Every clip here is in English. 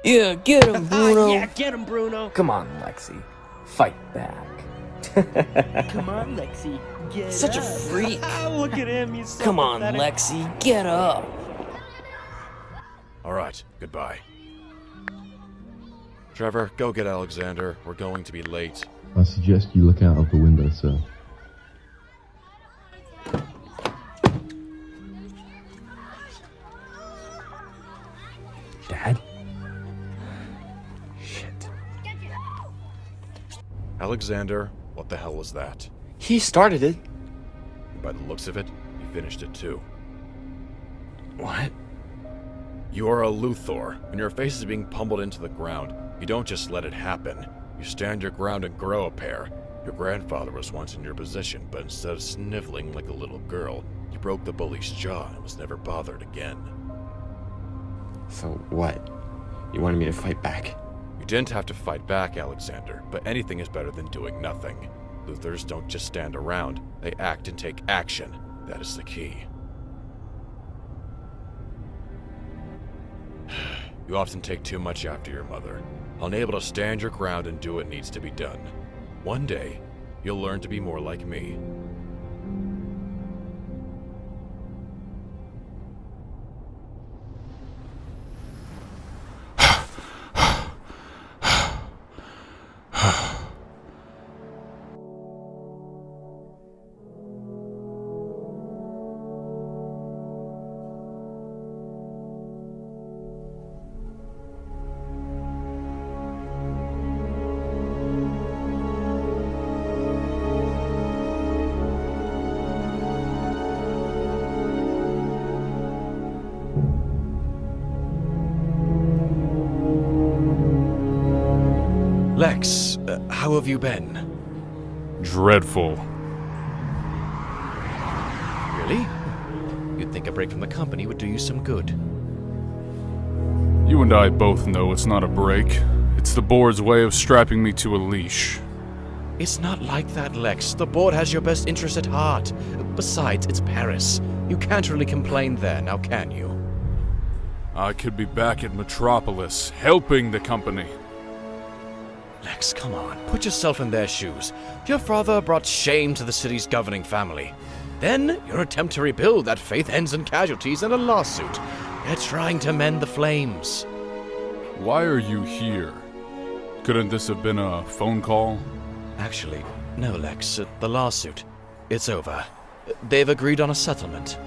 Yeah, get him, Bruno. Yeah, get him, Bruno. Come on, Lexi. Fight back. Come on, Lexi. Get Such up. a freak. Look at him. He's so Come on, pathetic. Lexi. Get up. All right, goodbye. Trevor, go get Alexander. We're going to be late. I suggest you look out of the window, sir. Dad? Shit. Alexander, what the hell was that? He started it. By the looks of it, he finished it too. What? You are a Luthor. When your face is being pummeled into the ground, you don't just let it happen. You stand your ground and grow a pair. Your grandfather was once in your position, but instead of sniveling like a little girl, you broke the bully's jaw and was never bothered again. So what? You wanted me to fight back? You didn't have to fight back, Alexander, but anything is better than doing nothing. Luthors don't just stand around, they act and take action. That is the key. You often take too much after your mother, unable to stand your ground and do what needs to be done. One day, you'll learn to be more like me. Lex, how have you been? Dreadful. Really? You'd think a break from the company would do you some good. You and I both know it's not a break. It's the board's way of strapping me to a leash. It's not like that, Lex. The board has your best interest at heart. Besides, it's Paris. You can't really complain there, now can you? I could be back at Metropolis, helping the company. Lex, come on. Put yourself in their shoes. Your father brought shame to the city's governing family. Then, your attempt to rebuild that faith ends in casualties and a lawsuit. They're trying to mend the flames. Why are you here? Couldn't this have been a phone call? Actually, no, Lex. The lawsuit. It's over. They've agreed on a settlement.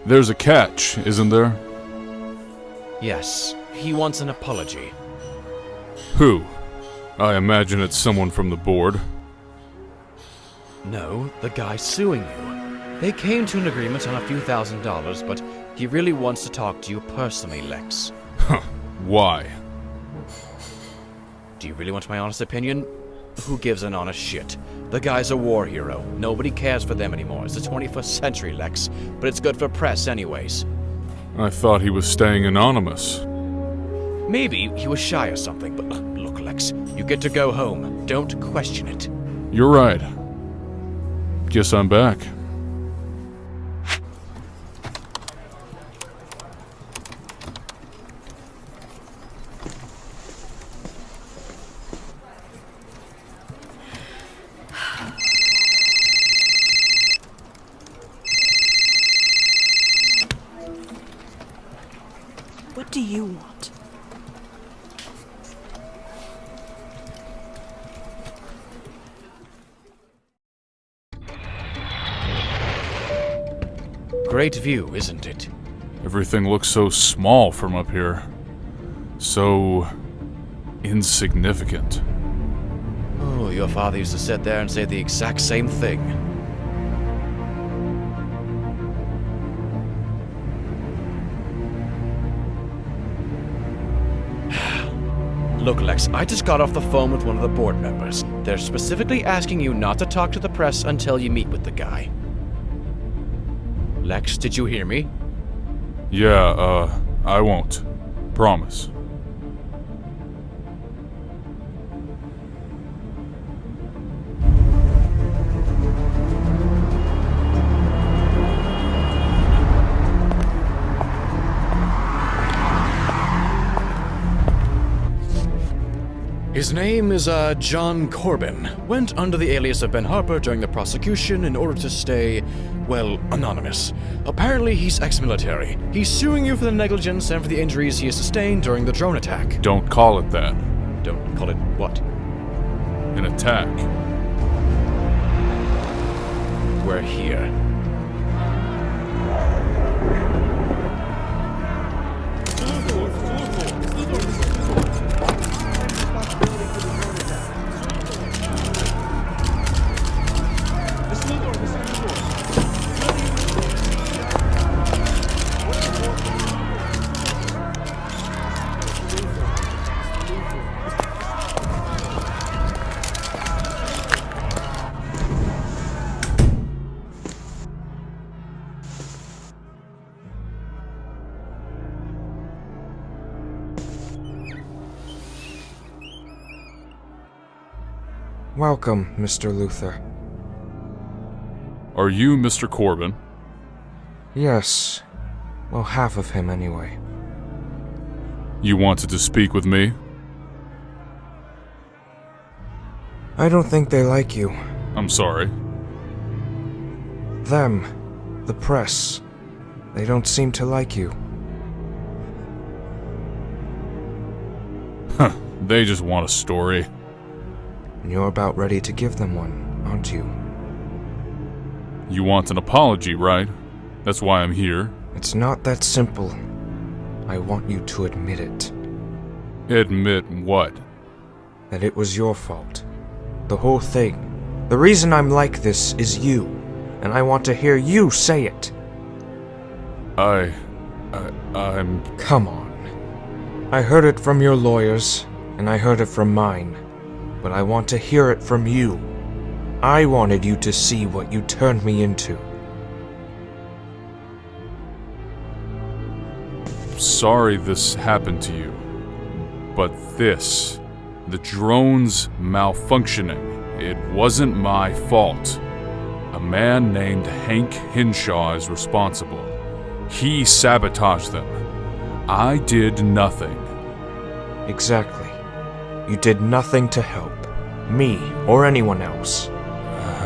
There's a catch, isn't there? Yes, he wants an apology. Who? I imagine it's someone from the board. No, the guy suing you. They came to an agreement on a few $1,000s, but he really wants to talk to you personally, Lex. Huh. Why? Do you really want my honest opinion? Who gives an honest shit? The guy's a war hero. Nobody cares for them anymore. It's the 21st century, Lex, but it's good for press anyways. I thought he was staying anonymous. Maybe he was shy or something, but look, Lex, you get to go home. Don't question it. You're right. Guess I'm back. What do you want? Great view, isn't it? Everything looks so small from up here. So insignificant. Oh, your father used to sit there and say the exact same thing. Look, Lex, I just got off the phone with one of the board members. They're specifically asking you not to talk to the press until you meet with the guy. Lex, did you hear me? Yeah, I won't. Promise. His name is, John Corbin. Went under the alias of Ben Harper during the prosecution in order to stay, well, anonymous. Apparently he's ex-military. He's suing you for the negligence and for the injuries he has sustained during the drone attack. Don't call it that. Don't call it what? An attack. We're here. Welcome, Mr. Luthor. Are you Mr. Corbin? Yes. Well, half of him anyway. You wanted to speak with me? I don't think they like you. I'm sorry. Them. The press. They don't seem to like you. Huh, they just want a story. And you're about ready to give them one, aren't you? You want an apology, right? That's why I'm here. It's not that simple. I want you to admit it. Admit what? That it was your fault. The whole thing. The reason I'm like this is you. And I want to hear you say it. I'm... Come on. I heard it from your lawyers, and I heard it from mine. But I want to hear it from you. I wanted you to see what you turned me into. Sorry this happened to you. But this, the drone's malfunctioning, it wasn't my fault. A man named Hank Hinshaw is responsible. He sabotaged them. I did nothing. Exactly. You did nothing to help. Me, or anyone else.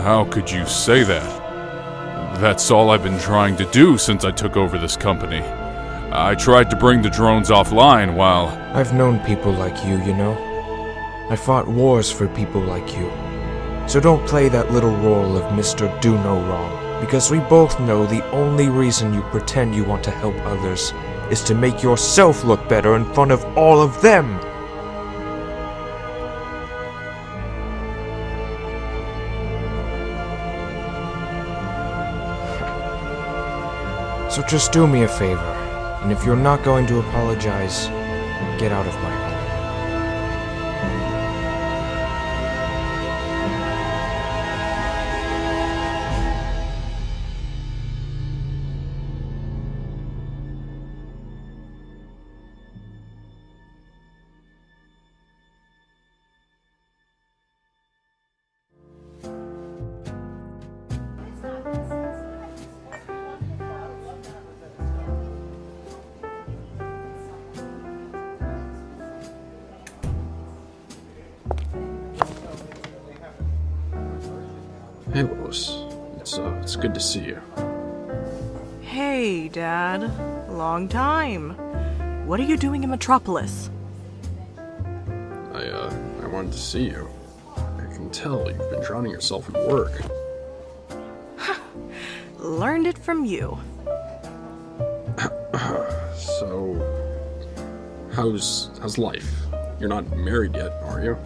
How could you say that? That's all I've been trying to do since I took over this company. I tried to bring the drones offline while... I've known people like you know. I fought wars for people like you. So don't play that little role of Mr. Do No Wrong, because we both know the only reason you pretend you want to help others is to make yourself look better in front of all of them. So just do me a favor, and if you're not going to apologize, get out of my home. Hey, Lois. It's good to see you. Hey, Dad. Long time. What are you doing in Metropolis? I wanted to see you. I can tell you've been drowning yourself in work. Learned it from you. So, how's life? You're not married yet, are you?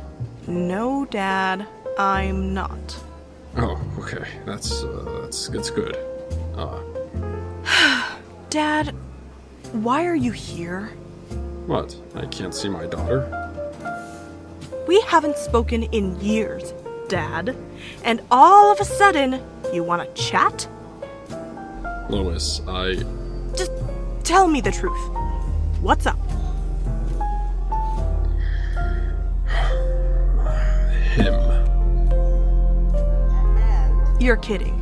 No, Dad, I'm not. Oh, okay. That's good. Dad, why are you here? What? I can't see my daughter? We haven't spoken in years, Dad. And all of a sudden, you want to chat? Lois, Just tell me the truth. What's up? Him. You're kidding.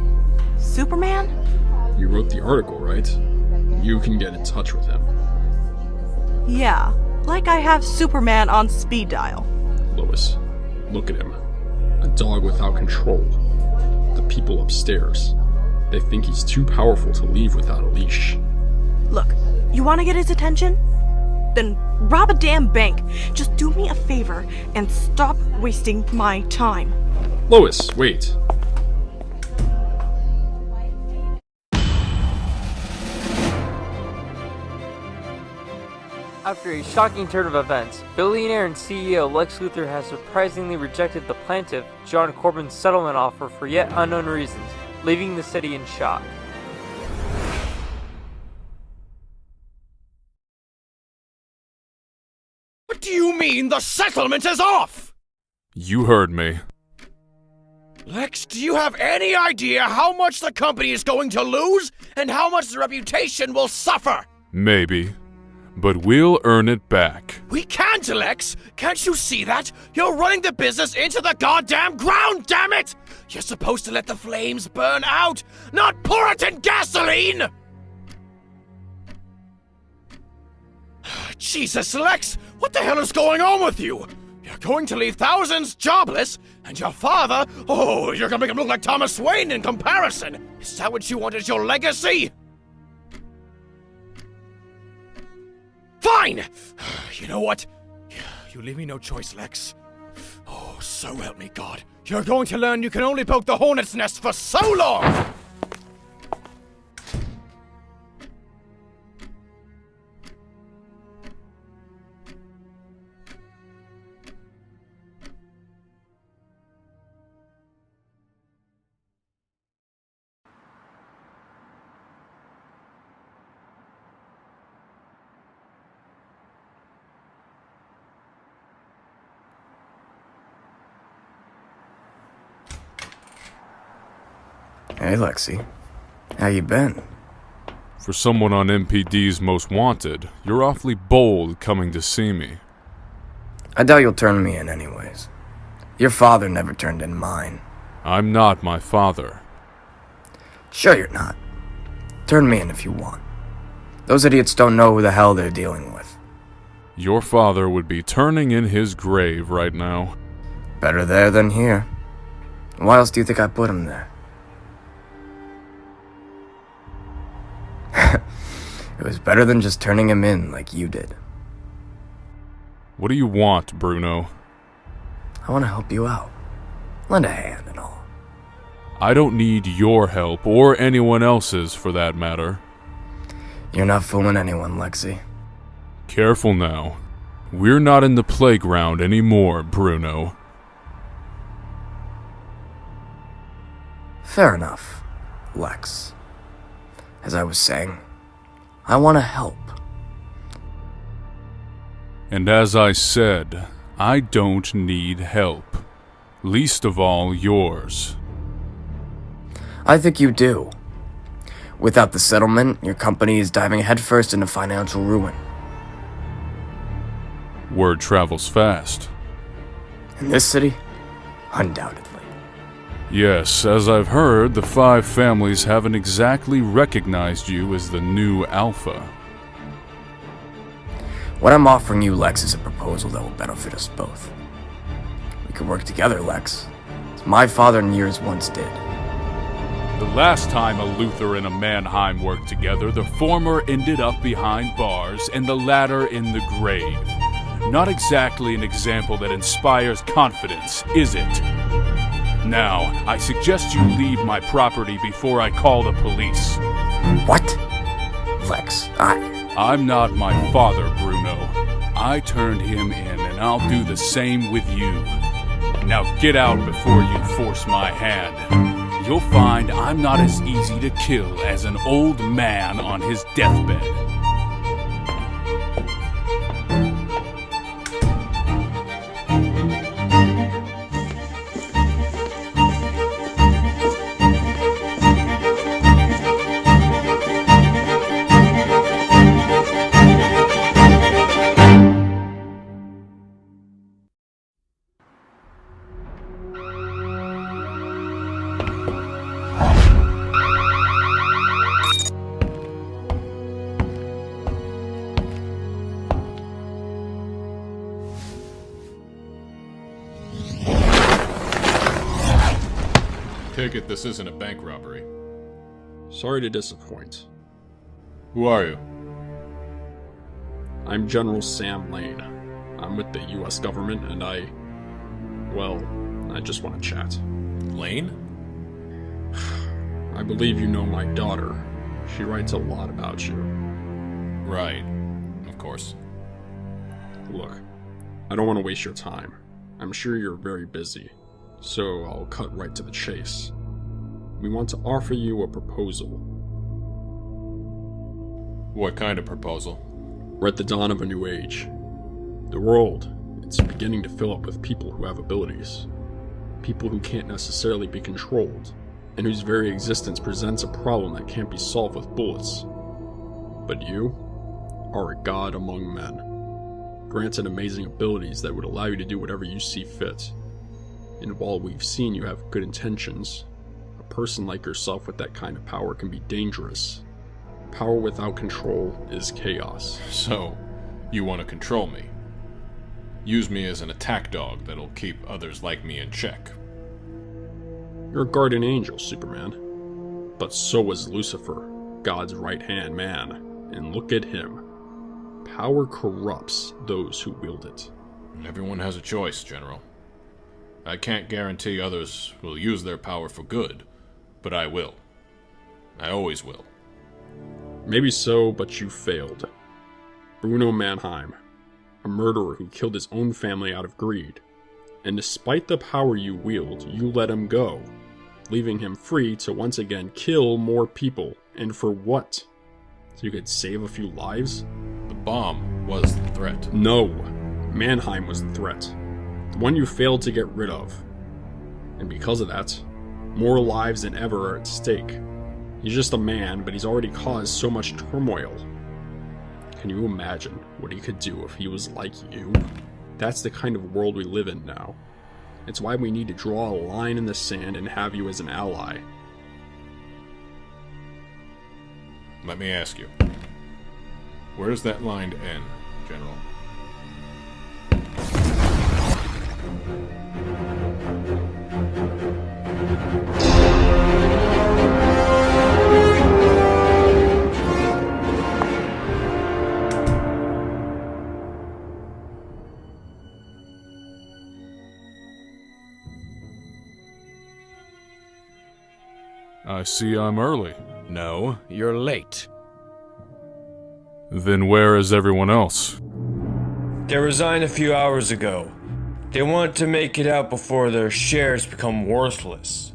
Superman? You wrote the article, right? You can get in touch with him. Yeah, like I have Superman on speed dial. Lois, look at him. A dog without control. The people upstairs, they think he's too powerful to leave without a leash. Look, you want to get his attention? Then rob a damn bank. Just do me a favor and stop wasting my time. Lois, wait. After a shocking turn of events, billionaire and CEO Lex Luthor has surprisingly rejected the plaintiff, John Corbin's settlement offer for yet unknown reasons, leaving the city in shock. What do you mean the settlement is off? You heard me. Lex, do you have any idea how much the company is going to lose and how much the reputation will suffer? Maybe. But we'll earn it back. We can't, Lex! Can't you see that? You're running the business into the goddamn ground, damn it! You're supposed to let the flames burn out, not pour it in gasoline! Jesus, Lex! What the hell is going on with you? You're going to leave thousands jobless, and your father, oh, you're gonna make him look like Thomas Wayne in comparison! Is that what you want as your legacy? Fine! You know what? You leave me no choice, Lex. Oh, so help me God. You're going to learn you can only poke the hornet's nest for so long! Hey, Lexi. How you been? For someone on MPD's Most Wanted, you're awfully bold coming to see me. I doubt you'll turn me in anyways. Your father never turned in mine. I'm not my father. Sure you're not. Turn me in if you want. Those idiots don't know who the hell they're dealing with. Your father would be turning in his grave right now. Better there than here. Why else do you think I put him there? It was better than just turning him in like you did. What do you want, Bruno? I want to help you out. Lend a hand and all. I don't need your help, or anyone else's for that matter. You're not fooling anyone, Lexi. Careful now. We're not in the playground anymore, Bruno. Fair enough, Lex. As I was saying, I want to help. And as I said, I don't need help. Least of all yours. I think you do. Without the settlement, your company is diving headfirst into financial ruin. Word travels fast. In this city? Undoubtedly. Yes, as I've heard, the 5 families haven't exactly recognized you as the new Alpha. What I'm offering you, Lex, is a proposal that will benefit us both. We could work together, Lex, as my father and yours once did. The last time a Luthor and a Mannheim worked together, the former ended up behind bars and the latter in the grave. Not exactly an example that inspires confidence, is it? Now, I suggest you leave my property before I call the police. What? Lex, I'm not my father, Bruno. I turned him in, and I'll do the same with you. Now get out before you force my hand. You'll find I'm not as easy to kill as an old man on his deathbed. take it this isn't a bank robbery. Sorry to disappoint. Who are you? I'm General Sam Lane. I'm with the US government and I just want to chat. Lane? I believe you know my daughter. She writes a lot about you. Right. Of course. Look, I don't want to waste your time. I'm sure you're very busy, so I'll cut right to the chase. We want to offer you a proposal. What kind of proposal? We're at the dawn of a new age. The world, it's beginning to fill up with people who have abilities. People who can't necessarily be controlled, and whose very existence presents a problem that can't be solved with bullets. But you are a god among men, granted amazing abilities that would allow you to do whatever you see fit. And while we've seen you have good intentions, a person like yourself with that kind of power can be dangerous. Power without control is chaos. So, you want to control me? Use me as an attack dog that'll keep others like me in check. You're a guardian angel, Superman. But so was Lucifer, God's right-hand man. And look at him. Power corrupts those who wield it. Everyone has a choice, General. I can't guarantee others will use their power for good, but I will. I always will. Maybe so, but you failed. Bruno Mannheim, a murderer who killed his own family out of greed. And despite the power you wield, you let him go, leaving him free to once again kill more people. And for what? So you could save a few lives? The bomb was the threat. No, Mannheim was the threat. The one you failed to get rid of. And because of that, more lives than ever are at stake. He's just a man, but he's already caused so much turmoil. Can you imagine what he could do if he was like you? That's the kind of world we live in now. It's why we need to draw a line in the sand and have you as an ally. Let me ask you. Where does that line end, General? I see I'm early. No, you're late. Then where is everyone else? They resigned a few hours ago. They want to make it out before their shares become worthless.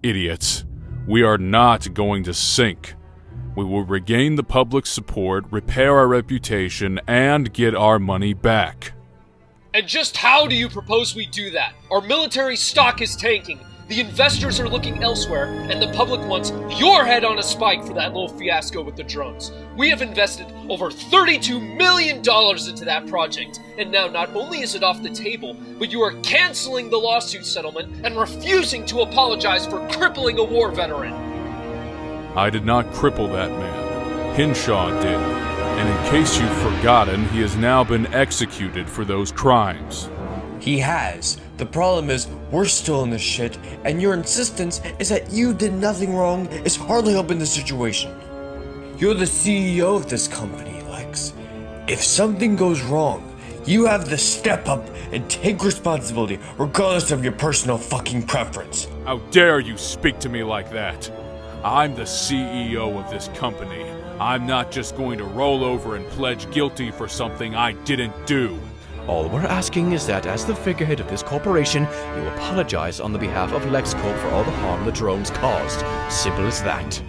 Idiots. We are not going to sink. We will regain the public's support, repair our reputation, and get our money back. And just how do you propose we do that? Our military stock is tanking. The investors are looking elsewhere, and the public wants your head on a spike for that little fiasco with the drones. We have invested over $32 million into that project, and now not only is it off the table, but you are canceling the lawsuit settlement and refusing to apologize for crippling a war veteran. I did not cripple that man. Hinshaw did. And in case you've forgotten, he has now been executed for those crimes. He has. The problem is, we're still in this shit, and your insistence is that you did nothing wrong is hardly helping the situation. You're the CEO of this company, Lex. If something goes wrong, you have to step up and take responsibility, regardless of your personal fucking preference. How dare you speak to me like that? I'm the CEO of this company. I'm not just going to roll over and pledge guilty for something I didn't do. All we're asking is that, as the figurehead of this corporation, you apologize on the behalf of LexCorp for all the harm the drones caused. Simple as that.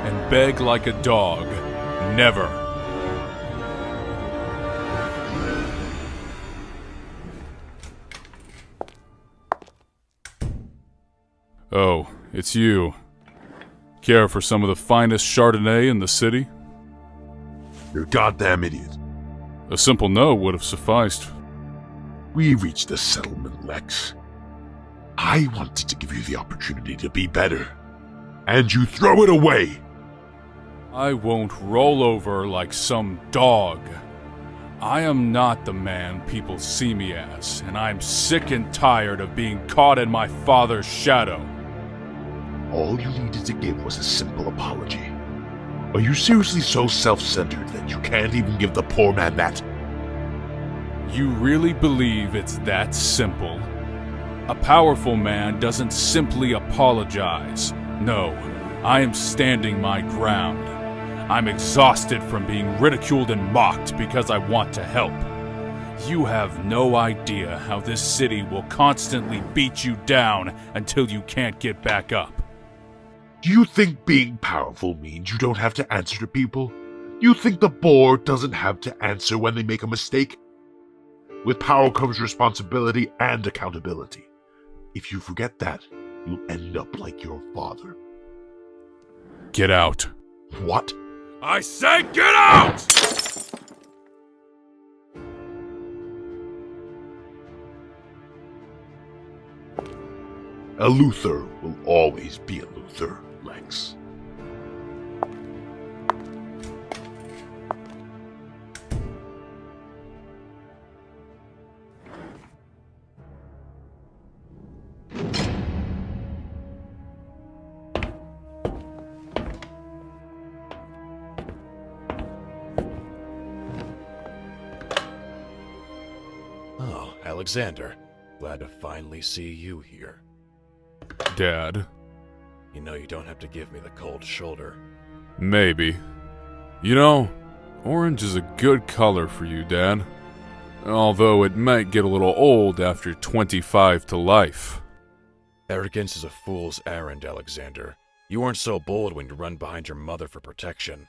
And beg like a dog. Never. Oh, it's you. Care for some of the finest Chardonnay in the city? You're a goddamn idiot. A simple no would have sufficed. We reached a settlement, Lex. I wanted to give you the opportunity to be better. And you throw it away! I won't roll over like some dog. I am not the man people see me as, and I'm sick and tired of being caught in my father's shadow. All you needed to give was a simple apology. Are you seriously so self-centered that you can't even give the poor man that? You really believe it's that simple? A powerful man doesn't simply apologize. No, I am standing my ground. I'm exhausted from being ridiculed and mocked because I want to help. You have no idea how this city will constantly beat you down until you can't get back up. Do you think being powerful means you don't have to answer to people? You think the board doesn't have to answer when they make a mistake? With power comes responsibility and accountability. If you forget that, you'll end up like your father. Get out. What? I said get out! A Luthor will always be a Luthor, Lex. Oh, Alexander. Glad to finally see you here. Dad. You know you don't have to give me the cold shoulder. Maybe. You know, orange is a good color for you, Dad. Although it might get a little old after 25 to life. Arrogance is a fool's errand, Alexander. You weren't so bold when you run behind your mother for protection.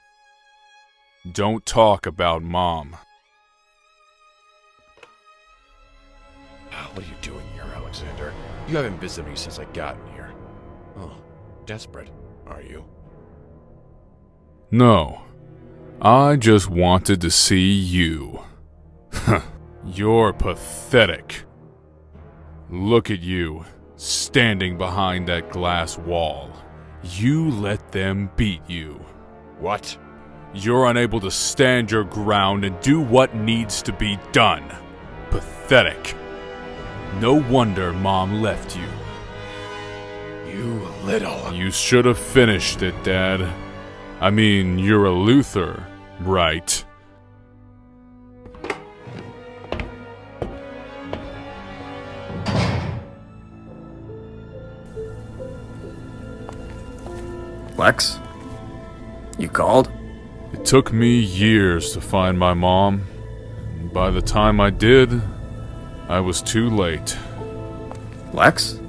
Don't talk about Mom. What are you doing here, Alexander? You haven't visited me since I got in here. Oh, desperate, are you? No. I just wanted to see you. You're pathetic. Look at you, standing behind that glass wall. You let them beat you. What? You're unable to stand your ground and do what needs to be done. Pathetic. No wonder Mom left you. You little... You should have finished it, Dad. I mean, you're a Luthor, right? Lex? You called? It took me years to find my mom. And by the time I did, I was too late. Lex?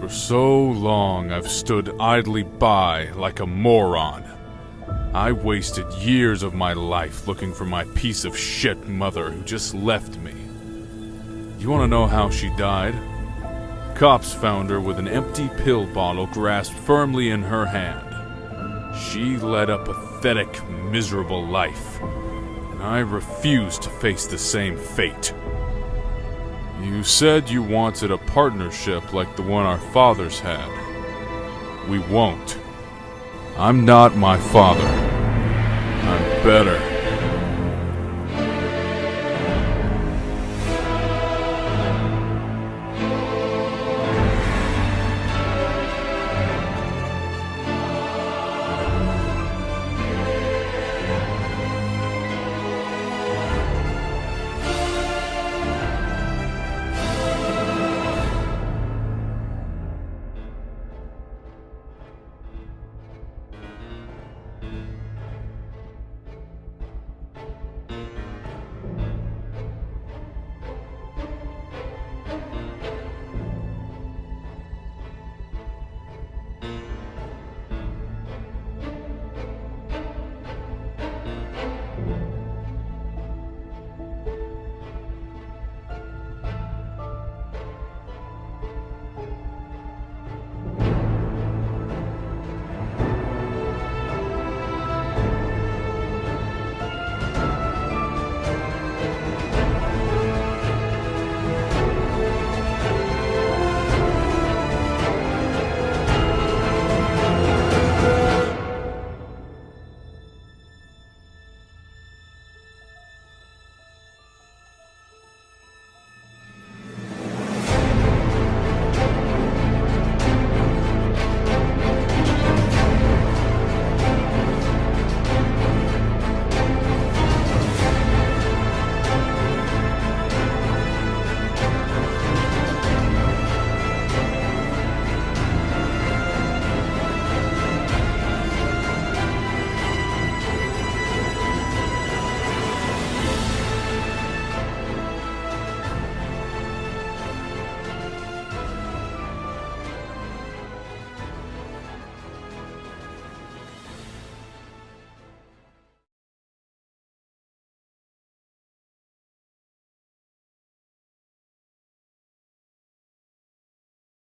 For so long, I've stood idly by like a moron. I wasted years of my life looking for my piece of shit mother who just left me. You want to know how she died? Cops found her with an empty pill bottle grasped firmly in her hand. She led a pathetic, miserable life, and I refused to face the same fate. You said you wanted a partnership like the one our fathers had. We won't. I'm not my father. I'm better.